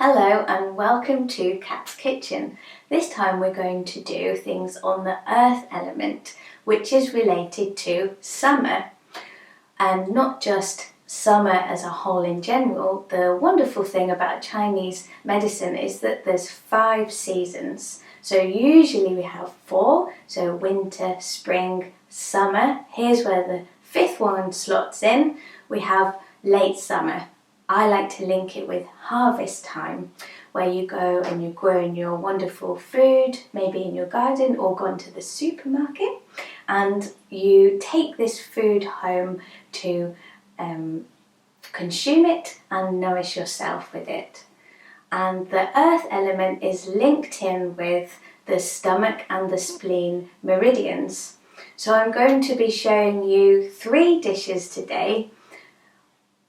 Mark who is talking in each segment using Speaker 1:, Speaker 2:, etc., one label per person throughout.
Speaker 1: Hello and welcome to Kat's Kitchen. This time we're going to do things on the earth element, which is related to summer. And not just summer as a whole in general. The wonderful thing about Chinese medicine is that there's 5 seasons. So usually we have 4, so winter, spring, summer. Here's where the 5th one slots in. We have late summer. I like to link it with harvest time, where you go and you grow your wonderful food, maybe in your garden or gone to the supermarket, and you take this food home to consume it and nourish yourself with it. And the earth element is linked in with the stomach and the spleen meridians. So I'm going to be showing you 3 dishes today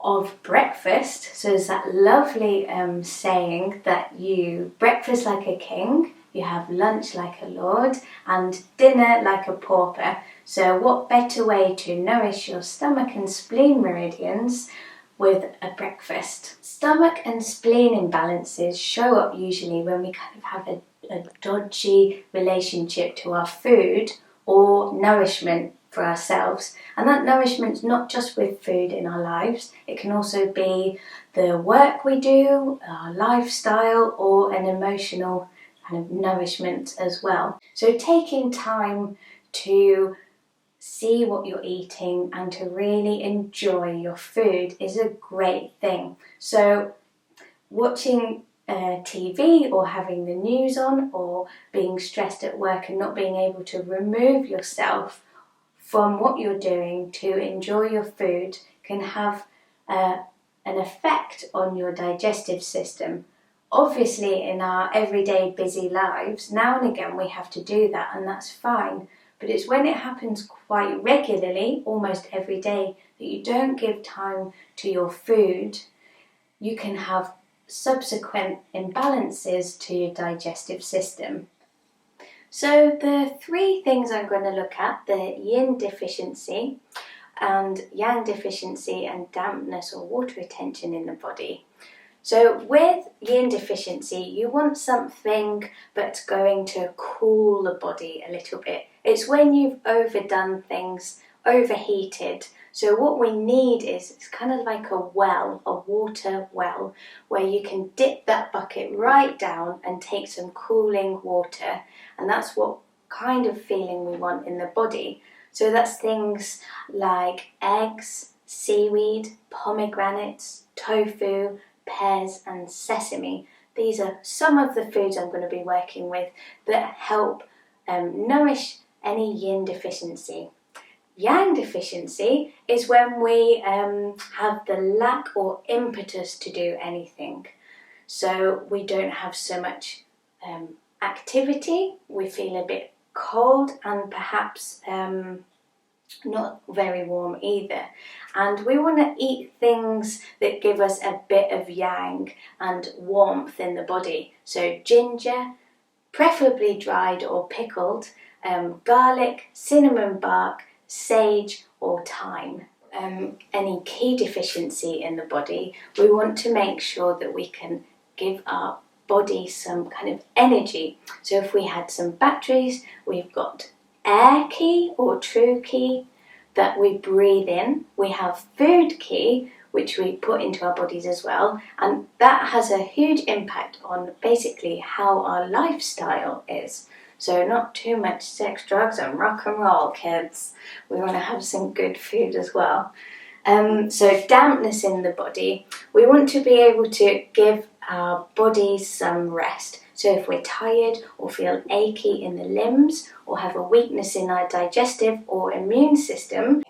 Speaker 1: of breakfast. So there's that lovely saying that you breakfast like a king, you have lunch like a lord, and dinner like a pauper. So what better way to nourish your stomach and spleen meridians with a breakfast? Stomach and spleen imbalances show up usually when we kind of have a dodgy relationship to our food or nourishment for ourselves. And that nourishment's not just with food in our lives, it can also be the work we do, our lifestyle, or an emotional kind of nourishment as well. So taking time to see what you're eating and to really enjoy your food is a great thing. So watching TV or having the news on, or being stressed at work and not being able to remove yourself from what you're doing to enjoy your food can have an effect on your digestive system. Obviously, in our everyday busy lives, now and again we have to do that, and that's fine. But it's when it happens quite regularly, almost every day, that you don't give time to your food, you can have subsequent imbalances to your digestive system. So the 3 things I'm going to look at, the Yin Deficiency and Yang Deficiency and dampness or water retention in the body. So with Yin Deficiency, you want something that's going to cool the body a little bit. It's when you've overdone things, overheated. So what we need is, it's kind of like a well, a water well, where you can dip that bucket right down and take some cooling water. And that's what kind of feeling we want in the body. So that's things like eggs, seaweed, pomegranates, tofu, pears and sesame. These are some of the foods I'm going to be working with that help nourish any yin deficiency. Yang deficiency is when we have the lack or impetus to do anything. So we don't have so much activity, we feel a bit cold and perhaps not very warm either. And we want to eat things that give us a bit of yang and warmth in the body. So ginger, preferably dried or pickled, garlic, cinnamon bark, sage or thyme. Any key deficiency in the body, we want to make sure that we can give our body some kind of energy. So if we had some batteries, we've got air ki or true ki that we breathe in. We have food ki, which we put into our bodies as well, and that has a huge impact on basically how our lifestyle is. So not too much sex, drugs and rock and roll, kids. We want to have some good food as well. So dampness in the body, we want to be able to give our bodies some rest. So if we're tired or feel achy in the limbs or have a weakness in our digestive or immune system,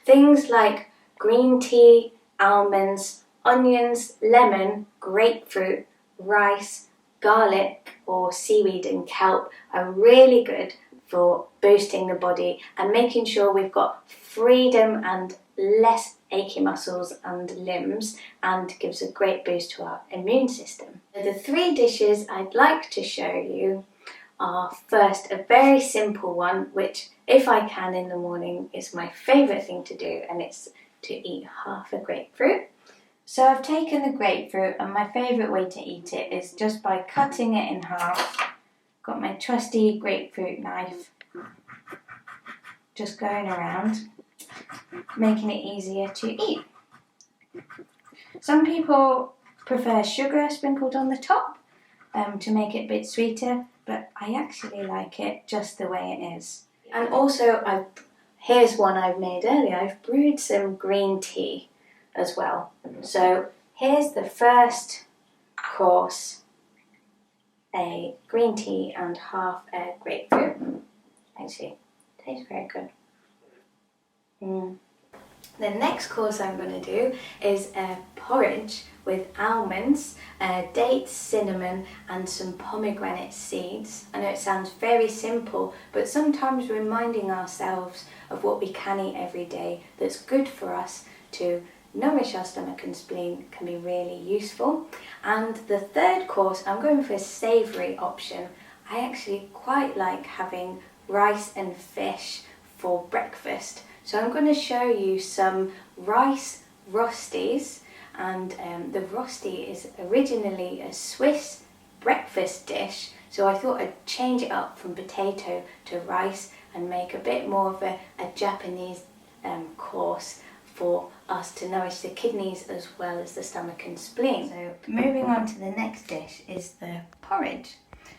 Speaker 1: things like green tea, almonds, onions, lemon, grapefruit, rice, garlic or seaweed and kelp are really good for boosting the body and making sure we've got freedom and less achy muscles and limbs, and gives a great boost to our immune system. The 3 dishes I'd like to show you are, first, a very simple one, which if I can in the morning is my favourite thing to do, and it's to eat half a grapefruit. So I've taken the grapefruit, and my favourite way to eat it is just by cutting it in half. Got my trusty grapefruit knife, just going around, making it easier to eat. Some people prefer sugar sprinkled on the top to make it a bit sweeter, but I actually like it just the way it is. And also, here's one I've made earlier. I've brewed some green tea as well. So here's the first course, a green tea and half a grapefruit. Actually, tastes very good. The next course I'm going to do is a porridge with almonds, dates, cinnamon and some pomegranate seeds. I know it sounds very simple, but sometimes reminding ourselves of what we can eat every day that's good for us to nourish our stomach and spleen can be really useful. And the third course, I'm going for a savoury option. I actually quite like having rice and fish for breakfast. So I'm going to show you some rice rosties, and the rosti is originally a Swiss breakfast dish, so I thought I'd change it up from potato to rice and make a bit more of a Japanese course for us to nourish the kidneys as well as the stomach and spleen. So moving on to the next dish is the porridge.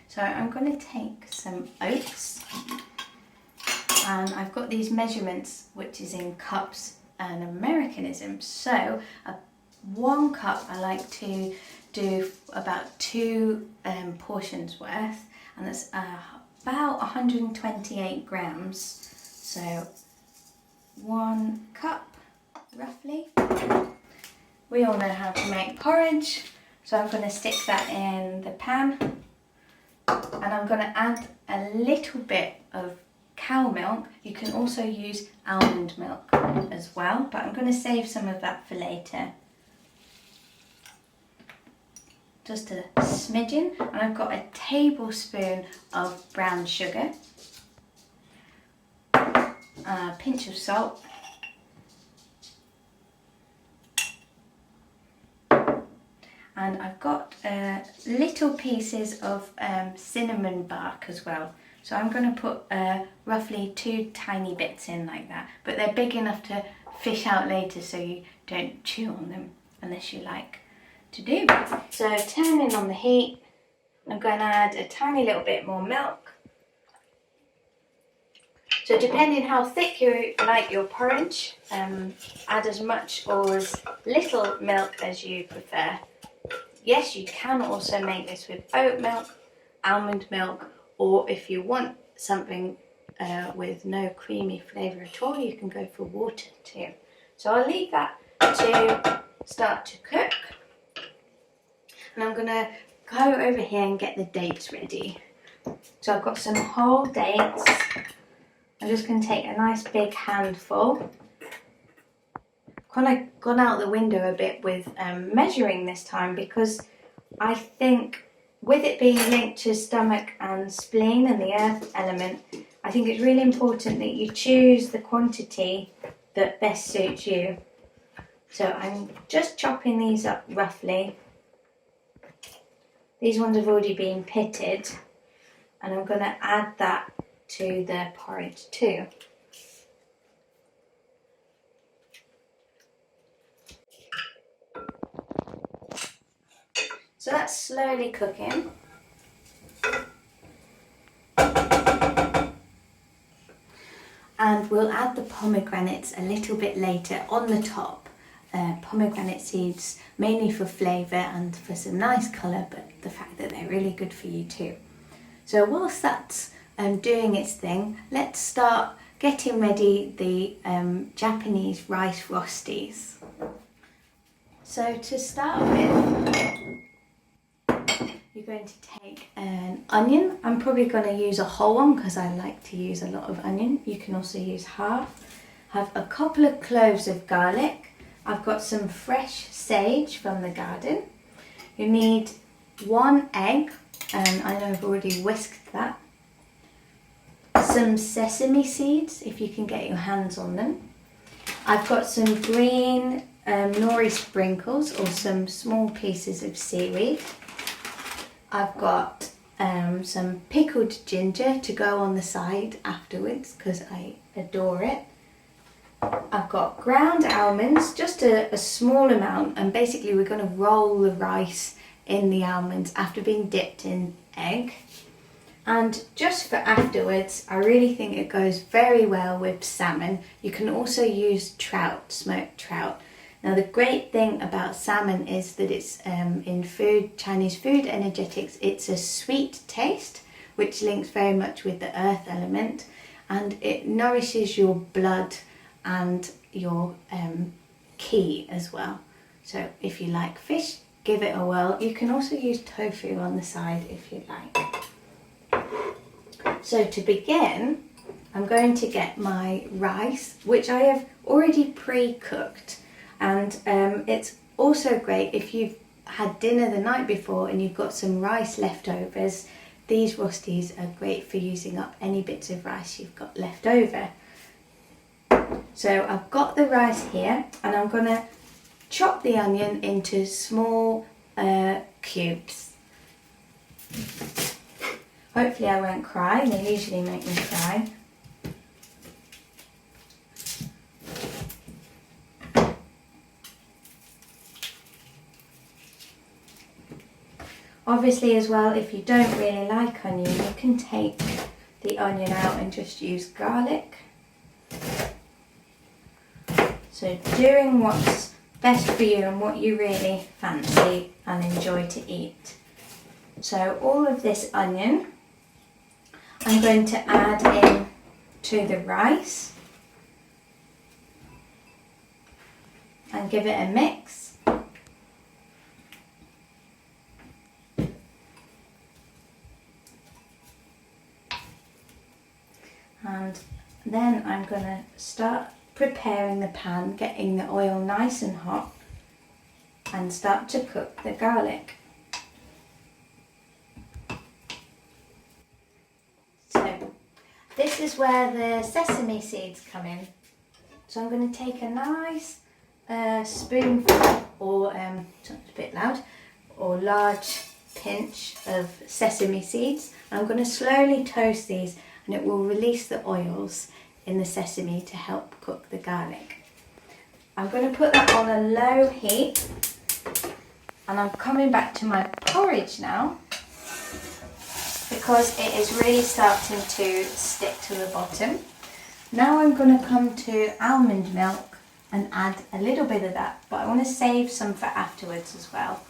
Speaker 1: So I'm going to take some oats, and I've got these measurements which is in cups and Americanism. So 1 cup I like to do about 2 portions worth, and that's about 128 grams. So 1 cup roughly. We all know how to make porridge, so I'm going to stick that in the pan, and I'm going to add a little bit of cow milk. You can also use almond milk as well, but I'm going to save some of that for later. Just a smidgen, and I've got a tablespoon of brown sugar, a pinch of salt, and I've got little pieces of cinnamon bark as well. So I'm going to put roughly 2 tiny bits in like that, but they're big enough to fish out later so you don't chew on them unless you like to do. So turning on the heat, I'm going to add a tiny little bit more milk. So depending how thick you like your porridge, add as much or as little milk as you prefer. Yes, you can also make this with oat milk, almond milk, or if you want something with no creamy flavour at all, you can go for water too. So I'll leave that to start to cook. And I'm going to go over here and get the dates ready. So I've got some whole dates. I'm just going to take a nice big handful. Kind of gone out the window a bit with measuring this time, because I think with it being linked to stomach and spleen and the earth element, I think it's really important that you choose the quantity that best suits you. So I'm just chopping these up roughly. These ones have already been pitted, and I'm going to add that to the porridge too. So that's slowly cooking. And we'll add the pomegranates a little bit later on the top. Pomegranate seeds, mainly for flavour and for some nice colour, but the fact that they're really good for you too. So whilst that's doing its thing, let's start getting ready the Japanese rice rosties. So to start with, you're going to take an onion. I'm probably going to use a whole one because I like to use a lot of onion. You can also use half. Have a couple of cloves of garlic. I've got some fresh sage from the garden. You need 1 egg, and I know I've already whisked that. Some sesame seeds, if you can get your hands on them. I've got some green nori sprinkles or some small pieces of seaweed. I've got some pickled ginger to go on the side afterwards because I adore it. I've got ground almonds, just a small amount, and basically we're going to roll the rice in the almonds after being dipped in egg. And just for afterwards, I really think it goes very well with salmon. You can also use trout, smoked trout. Now the great thing about salmon is that it's in food, Chinese food energetics, it's a sweet taste, which links very much with the earth element, and it nourishes your blood and your qi as well. So if you like fish, give it a whirl. You can also use tofu on the side if you like. So to begin, I'm going to get my rice, which I have already pre-cooked. And it's also great if you've had dinner the night before and you've got some rice leftovers. These rosties are great for using up any bits of rice you've got left over. So I've got the rice here, and I'm going to chop the onion into small cubes. Hopefully I won't cry, they usually make me cry. Obviously as well, if you don't really like onion, you can take the onion out and just use garlic. So doing what's best for you and what you really fancy and enjoy to eat. So all of this onion I'm going to add in to the rice and give it a mix. And then I'm going to start preparing the pan, getting the oil nice and hot, and start to cook the garlic. So this is where the sesame seeds come in. So I'm going to take a nice spoonful, or it's a bit loud, or large pinch of sesame seeds. I'm going to slowly toast these, and it will release the oils in the sesame to help cook the garlic. I'm going to put that on a low heat, and I'm coming back to my porridge now because it is really starting to stick to the bottom. Now I'm going to come to almond milk and add a little bit of that, but I want to save some for afterwards as well.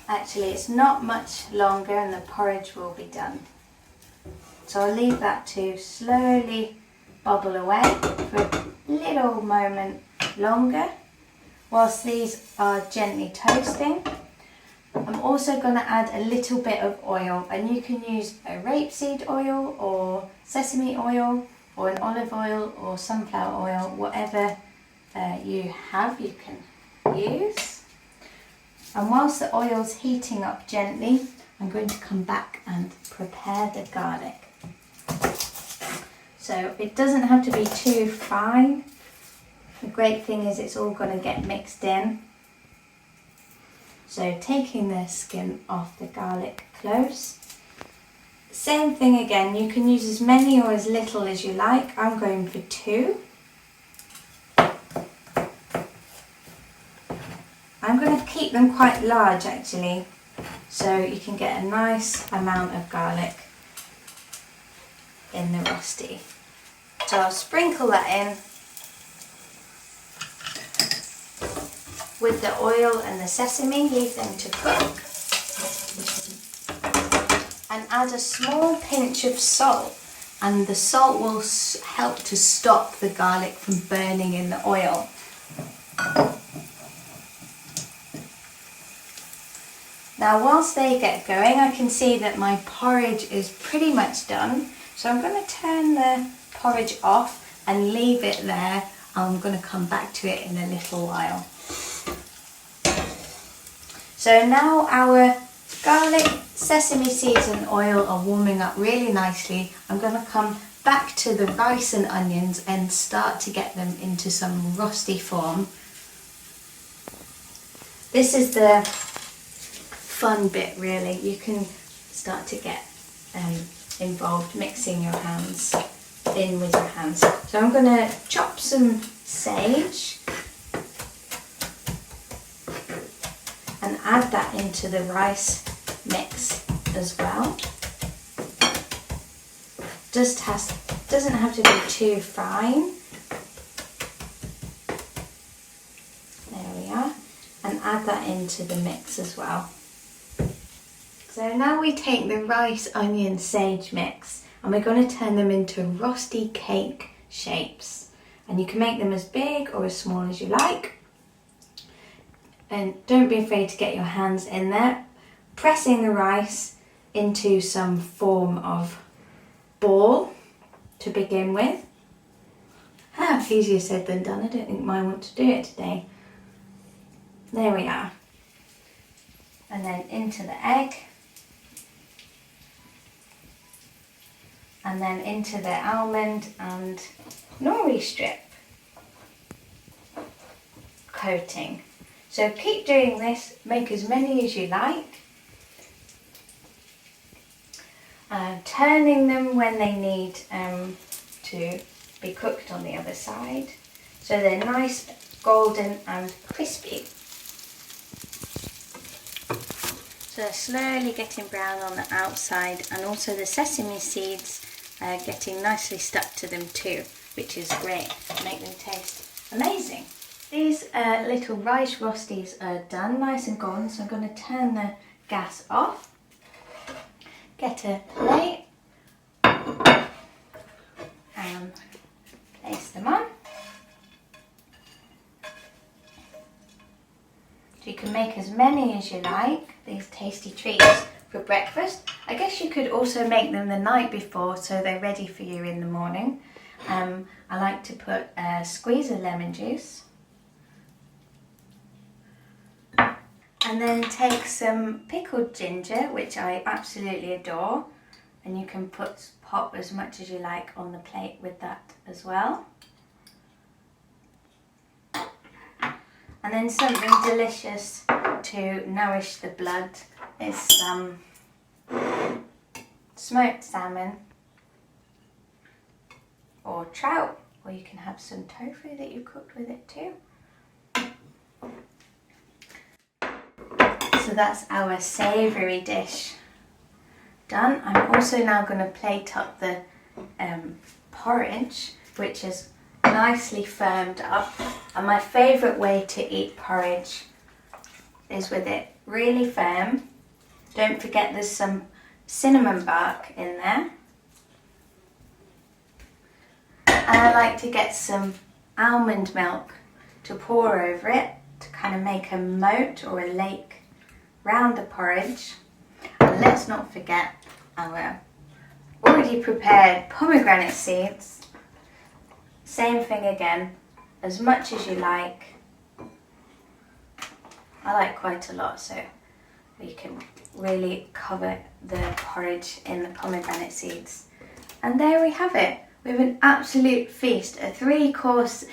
Speaker 1: Actually, it's not much longer and the porridge will be done. So I'll leave that to slowly bubble away for a little moment longer whilst these are gently toasting. I'm also going to add a little bit of oil, and you can use a rapeseed oil or sesame oil or an olive oil or sunflower oil, whatever you have you can use. And whilst the oil's heating up gently, I'm going to come back and prepare the garlic. So it doesn't have to be too fine. The great thing is it's all going to get mixed in. So taking the skin off the garlic cloves. Same thing again, you can use as many or as little as you like. I'm going for 2. I'm going to keep them quite large actually, so you can get a nice amount of garlic in the rosti. So I'll sprinkle that in with the oil and the sesame, leave them to cook, and add a small pinch of salt, and the salt will help to stop the garlic from burning in the oil. Now whilst they get going, I can see that my porridge is pretty much done. So I'm going to turn the porridge off and leave it there. I'm going to come back to it in a little while. So now our garlic, sesame seeds and oil are warming up really nicely. I'm going to come back to the rice and onions and start to get them into some rusty form. This is the fun bit really. You can start to get involved mixing your hands in with your hands. So I'm going to chop some sage and add that into the rice mix as well. Doesn't have to be too fine. There we are. And add that into the mix as well. So now we take the rice, onion, sage mix and we're going to turn them into rusty cake shapes. And you can make them as big or as small as you like. And don't be afraid to get your hands in there, pressing the rice into some form of ball to begin with. Easier said than done. I don't think mine want to do it today. There we are. And then into the egg. And then into the almond and nourish strip coating. So keep doing this, make as many as you like. Turning them when they need to be cooked on the other side. So they're nice, golden and crispy. So they're slowly getting brown on the outside and also the sesame seeds are getting nicely stuck to them too, which is great. Make them taste amazing. These little rice rosties are done, nice and golden, so I'm going to turn the gas off. Get a plate and place them on. So you can make as many as you like, these tasty treats for breakfast. I guess you could also make them the night before so they're ready for you in the morning. I like to put a squeeze of lemon juice. And then take some pickled ginger, which I absolutely adore. And you can pop as much as you like on the plate with that as well. And then something delicious to nourish the blood is some smoked salmon or trout, or you can have some tofu that you cooked with it too. So that's our savoury dish done. I'm also now going to plate up the porridge, which is nicely firmed up. And my favourite way to eat porridge is with it really firm. Don't forget there's some cinnamon bark in there. And I like to get some almond milk to pour over it to kind of make a moat or a lake round the porridge. And let's not forget our already prepared pomegranate seeds. Same thing again, as much as you like. I like quite a lot, so we can really cover the porridge in the pomegranate seeds. And there we have it. We have an absolute feast, a 3-course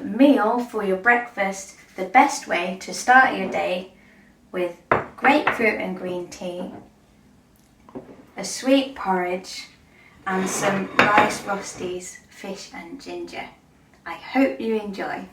Speaker 1: meal for your breakfast, the best way to start your day, with grapefruit and green tea, a sweet porridge and some rice rosties, fish and ginger. I hope you enjoy.